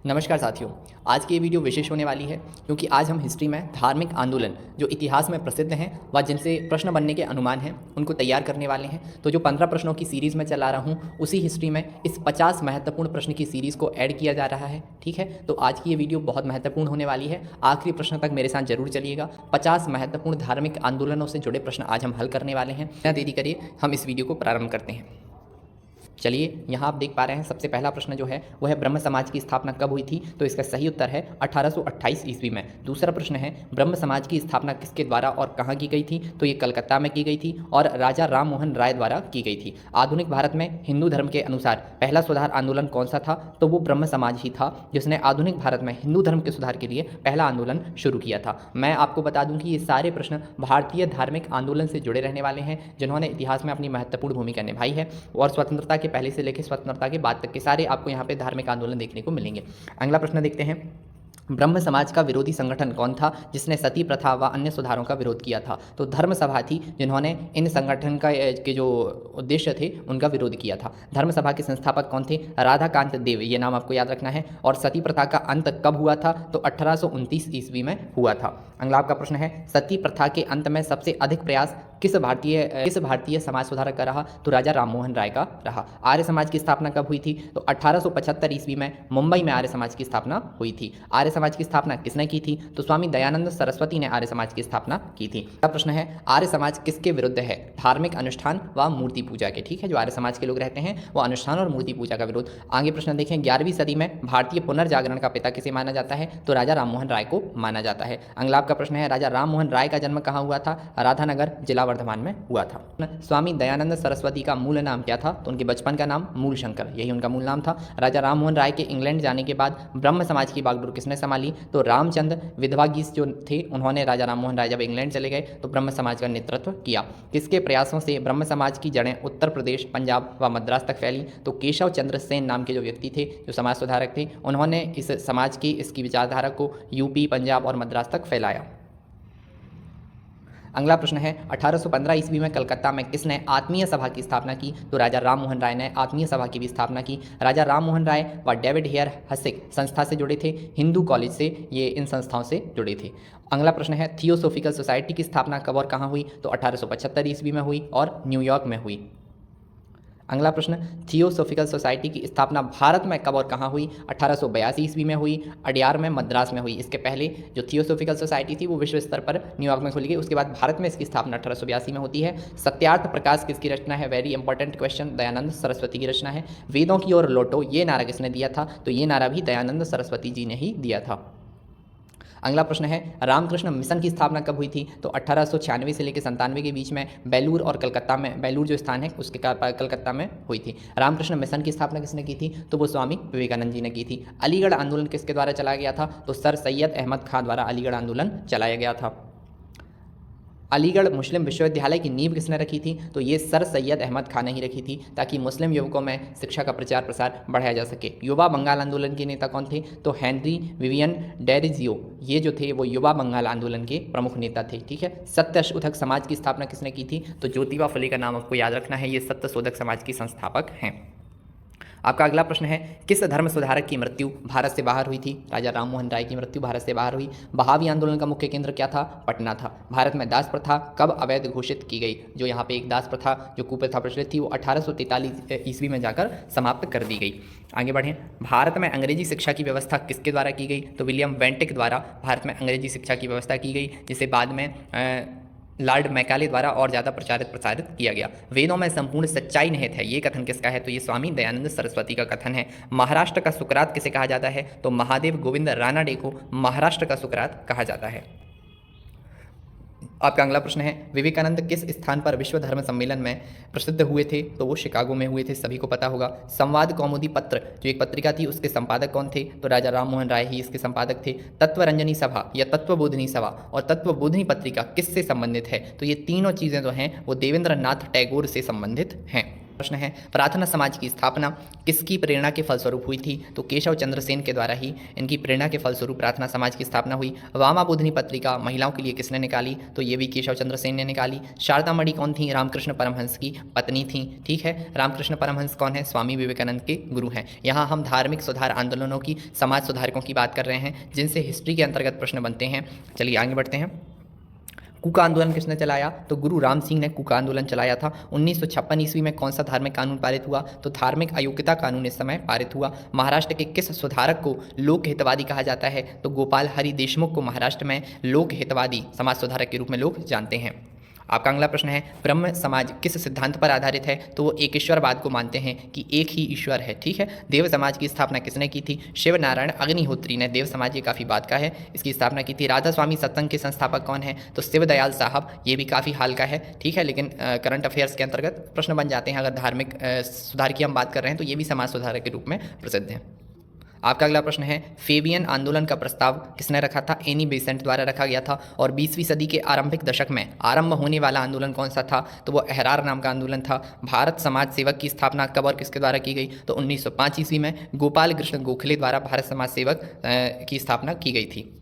नमस्कार साथियों। आज की ये वीडियो विशेष होने वाली है क्योंकि आज हम हिस्ट्री में धार्मिक आंदोलन जो इतिहास में प्रसिद्ध हैं व जिनसे प्रश्न बनने के अनुमान हैं उनको तैयार करने वाले हैं। तो जो 15 प्रश्नों की सीरीज़ में चला रहा हूँ उसी हिस्ट्री में इस 50 महत्वपूर्ण प्रश्न की सीरीज़ को ऐड किया जा रहा है। ठीक है, तो आज की ये वीडियो बहुत महत्वपूर्ण होने वाली है। आखिरी प्रश्न तक मेरे साथ जरूर चलिएगा। 50 महत्वपूर्ण धार्मिक आंदोलनों से जुड़े प्रश्न आज हम हल करने वाले हैं। बिना देरी करिए हम इस वीडियो को प्रारंभ करते हैं। चलिए, यहाँ आप देख पा रहे हैं सबसे पहला प्रश्न जो है वह है ब्रह्म समाज की स्थापना कब हुई थी। तो इसका सही उत्तर है 1828 ईस्वी में। दूसरा प्रश्न है ब्रह्म समाज की स्थापना किसके द्वारा और कहाँ की गई थी। तो ये कलकत्ता में की गई थी और राजा राम मोहन राय द्वारा की गई थी। आधुनिक भारत में हिंदू धर्म के अनुसार पहला सुधार आंदोलन कौन सा था। तो वो ब्रह्म समाज ही था जिसने आधुनिक भारत में हिंदू धर्म के सुधार के लिए पहला आंदोलन शुरू किया था। मैं आपको बता दूं कि ये सारे प्रश्न भारतीय धार्मिक आंदोलन से जुड़े रहने वाले हैं जिन्होंने इतिहास में अपनी महत्वपूर्ण भूमिका निभाई है और स्वतंत्रता के पहले से लेकर स्वतंत्रता के बाद तक के सारे आपको यहाँ पे धार्मिक आंदोलन देखने को मिलेंगे। अगला प्रश्न देखते हैं, ब्रह्म समाज का विरोधी संगठन कौन था जिसने सती प्रथा व अन्य सुधारों का विरोध किया था। तो धर्म सभा थी जिन्होंने इन संगठन का के जो उद्देश्य थे उनका विरोध किया था। धर्म सभा के संस्थापक कौन थे। राधाकांत देव, ये नाम आपको याद रखना है। और सती प्रथा का अंत कब हुआ था। तो 1829 ईस्वी में हुआ था। अगला आपका प्रश्न है, सती प्रथा के अंत में सबसे अधिक प्रयास किस भारतीय समाज सुधारक का रहा। तो राजा राम मोहन राय का रहा। आर्य समाज की स्थापना कब हुई थी। तो 1875 ईस्वी में मुंबई में आर्य समाज की स्थापना हुई थी। आर्य समाज की स्थापना किसने की थी। तो स्वामी दयानंद सरस्वती ने आर्य समाज की स्थापना की थी। अगला प्रश्न है, आर्य समाज किसके विरुद्ध है। धार्मिक अनुष्ठान व मूर्ति पूजा के। ठीक है, जो आर्य समाज के लोग रहते हैं वो अनुष्ठान और मूर्ति पूजा का विरोध। आगे प्रश्न देखें, 11वीं सदी में भारतीय पुनर्जागरण का पिता किसे माना जाता है। तो राजा राम मोहन राय को माना जाता है। अगला आपका प्रश्न है, राजा राम मोहन राय का जन्म कहाँ हुआ था। राधानगर जिला वर्धमान में हुआ था। स्वामी दयानंद सरस्वती का मूल नाम क्या था। तो उनके बचपन का नाम मूल शंकर, यही उनका मूल नाम था। राजा राम मोहन राय के इंग्लैंड जाने के बाद ब्रह्म समाज की बागडोर किसने संभाली। तो रामचंद्र विधवागीस जो थे उन्होंने राजा राम मोहन राय जब इंग्लैंड चले गए तो ब्रह्म समाज का नेतृत्व किया। किसके प्रयासों से ब्रह्म समाज की जड़ें उत्तर प्रदेश, पंजाब व मद्रास तक फैली। तो केशव चंद्र सेन नाम के जो व्यक्ति थे, जो समाज सुधारक थे, उन्होंने इस समाज की इसकी विचारधारा को यूपी, पंजाब और मद्रास तक फैलाया। अगला प्रश्न है, 1815 ईस्वी में कलकत्ता में किसने आत्मीय सभा की स्थापना की। तो राजा राम मोहन राय ने आत्मीय सभा की भी स्थापना की। राजा राम मोहन राय व डेविड हेयर हसिक संस्था से जुड़े थे। हिंदू कॉलेज से ये इन संस्थाओं से जुड़े थे। अगला प्रश्न है, थियोसोफिकल सोसाइटी की स्थापना कब और कहाँ हुई। तो 1875 ईस्वी में हुई और न्यूयॉर्क में हुई। अगला प्रश्न, थियोसोफिकल सोसाइटी की स्थापना भारत में कब और कहाँ हुई। 1882 ईस्वी में हुई, अडयार में, मद्रास में हुई। इसके पहले जो थियोसोफिकल सोसाइटी थी वो विश्व स्तर पर न्यूयॉर्क में खुली गई। उसके बाद भारत में इसकी स्थापना 1882 में होती है। सत्यार्थ प्रकाश किसकी रचना है। Very important question, Dayanand Saraswati की रचना है। वेदों की ओर लौटो, ये नारा किसने दिया था। तो ये नारा भी दयानंद सरस्वती जी ने ही दिया था। अगला प्रश्न है, रामकृष्ण मिशन की स्थापना कब हुई थी। तो 1896 से लेकर 97 के बीच में बेलूर और कलकत्ता में, बेलूर जो स्थान है उसके कलकत्ता में हुई थी। रामकृष्ण मिशन की स्थापना किसने की थी। तो वो स्वामी विवेकानंद जी ने की थी। अलीगढ़ आंदोलन किसके द्वारा चलाया गया था। तो सर सैयद अहमद खां द्वारा अलीगढ़ आंदोलन चलाया गया था। अलीगढ़ मुस्लिम विश्वविद्यालय की नींव किसने रखी थी। तो ये सर सैयद अहमद खान ने ही रखी थी ताकि मुस्लिम युवकों में शिक्षा का प्रचार प्रसार बढ़ाया जा सके। युवा बंगाल आंदोलन के नेता कौन थे। तो हेनरी विवियन डेरिजियो, ये जो थे वो युवा बंगाल आंदोलन के प्रमुख नेता थे। ठीक है, सत्य शोधक समाज की स्थापना किसने की थी। तो ज्योतिबा फुले का नाम आपको याद रखना है, ये सत्य शोधक समाज की संस्थापक हैं। आपका अगला प्रश्न है, किस धर्म सुधारक की मृत्यु भारत से बाहर हुई थी। राजा राम मोहन राय की मृत्यु भारत से बाहर हुई। बहावी आंदोलन का मुख्य केंद्र क्या था। पटना था। भारत में दास प्रथा कब अवैध घोषित की गई। जो यहाँ पे एक दास प्रथा जो कुप्रथा प्रचलित थी वो 1843 ईस्वी में जाकर समाप्त कर दी गई। आगे बढ़ें, भारत में अंग्रेजी शिक्षा की व्यवस्था किसके द्वारा की गई। तो विलियम बेंटिक द्वारा भारत में अंग्रेजी शिक्षा की व्यवस्था की गई, जिसे बाद में लॉर्ड मैकाले द्वारा और ज़्यादा प्रचारित प्रसारित किया गया। वेदों में संपूर्ण सच्चाई निहित है, ये कथन किसका है। तो ये स्वामी दयानंद सरस्वती का कथन है। महाराष्ट्र का सुकरात किसे कहा जाता है। तो महादेव गोविंद रानाडे को महाराष्ट्र का सुकरात कहा जाता है। आपका अगला प्रश्न है, विवेकानंद किस स्थान पर विश्व धर्म सम्मेलन में प्रसिद्ध हुए थे। तो वो शिकागो में हुए थे, सभी को पता होगा। संवाद कौमुदी पत्र जो एक पत्रिका थी उसके संपादक कौन थे। तो राजा राम मोहन राय ही इसके संपादक थे। तत्वरंजनी सभा या तत्वबोधिनी सभा और तत्वबोधिनी पत्रिका किससे संबंधित है। तो ये तीनों चीज़ें जो हैं वो देवेंद्र नाथ टैगोर से संबंधित हैं। प्रश्न है, प्रार्थना समाज की स्थापना किसकी प्रेरणा के फलस्वरूप हुई थी? तो केशव चंद्र सेन के द्वारा ही इनकी प्रेरणा के फलस्वरूप प्रार्थना समाज की स्थापना हुई। वामाबोधिनी पत्रिका महिलाओं के लिए किसने निकाली? तो ये भी केशव चंद्र सेन ने निकाली। शारदा मणि कौन थी? रामकृष्ण परमहंस की पत्नी थी। ठीक है, रामकृष्ण परमहंस कौन है? स्वामी विवेकानंद के गुरु हैं। यहाँ हम धार्मिक सुधार आंदोलनों की, समाज सुधारकों की बात कर रहे हैं जिनसे हिस्ट्री के अंतर्गत प्रश्न बनते हैं। चलिए आगे बढ़ते हैं। कूका आंदोलन किसने चलाया? तो गुरु राम सिंह ने कूका आंदोलन चलाया था। 1956 ईस्वी में कौन सा धार्मिक कानून पारित हुआ? तो धार्मिक अयोग्यता कानून इस समय पारित हुआ। महाराष्ट्र के किस सुधारक को लोक हितवादी कहा जाता है? तो गोपाल हरि देशमुख को महाराष्ट्र में लोक हितवादी समाज सुधारक के रूप में लोग जानते हैं। आपका अगला प्रश्न है, ब्रह्म समाज किस सिद्धांत पर आधारित है? तो वो एक ईश्वरवाद को मानते हैं कि एक ही ईश्वर है। ठीक है, देव समाज की स्थापना किसने की थी? शिव नारायण अग्निहोत्री ने देव समाज, ये काफ़ी बात का है, इसकी स्थापना की थी। राधा स्वामी सत्संग के संस्थापक कौन है? तो शिवदयाल साहब, ये भी काफ़ी हाल का है। ठीक है, लेकिन करंट अफेयर्स के अंतर्गत प्रश्न बन जाते हैं। अगर धार्मिक सुधार की हम बात कर रहे हैं तो ये भी समाज सुधारक के रूप में प्रसिद्ध हैं। आपका अगला प्रश्न है, फेबियन आंदोलन का प्रस्ताव किसने रखा था? एनी बेसेंट द्वारा रखा गया था। और 20वीं सदी के आरंभिक दशक में आरंभ होने वाला आंदोलन कौन सा था? तो वो अहरार नाम का आंदोलन था। भारत समाज सेवक की स्थापना कब और किसके द्वारा की गई? तो 1905 ईस्वी में गोपाल कृष्ण गोखले द्वारा भारत समाज सेवक की स्थापना की गई थी।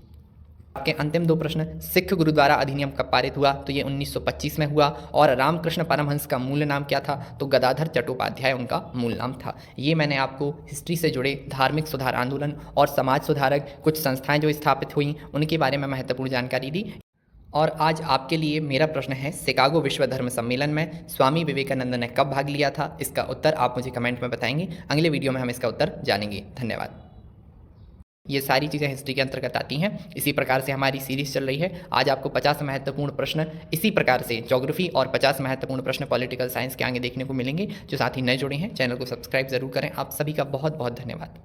आपके अंतिम दो प्रश्न, सिख गुरुद्वारा अधिनियम कब पारित हुआ? तो ये 1925 में हुआ। और रामकृष्ण परमहंस का मूल नाम क्या था? तो गदाधर चट्टोपाध्याय उनका मूल नाम था। ये मैंने आपको हिस्ट्री से जुड़े धार्मिक सुधार आंदोलन और समाज सुधारक कुछ संस्थाएं जो स्थापित हुई उनके बारे में महत्वपूर्ण जानकारी दी। और आज आपके लिए मेरा प्रश्न है, शिकागो विश्व धर्म सम्मेलन में स्वामी विवेकानंद ने कब भाग लिया था? इसका उत्तर आप मुझे कमेंट में बताएंगे। अगले वीडियो में हम इसका उत्तर जानेंगे। धन्यवाद। ये सारी चीज़ें हिस्ट्री के अंतर्गत आती हैं। इसी प्रकार से हमारी सीरीज़ चल रही है। आज आपको 50 महत्वपूर्ण प्रश्न इसी प्रकार से ज्योग्राफी और 50 महत्वपूर्ण प्रश्न पॉलिटिकल साइंस के आगे देखने को मिलेंगे। जो साथी नए जुड़े हैं, चैनल को सब्सक्राइब जरूर करें। आप सभी का बहुत बहुत धन्यवाद।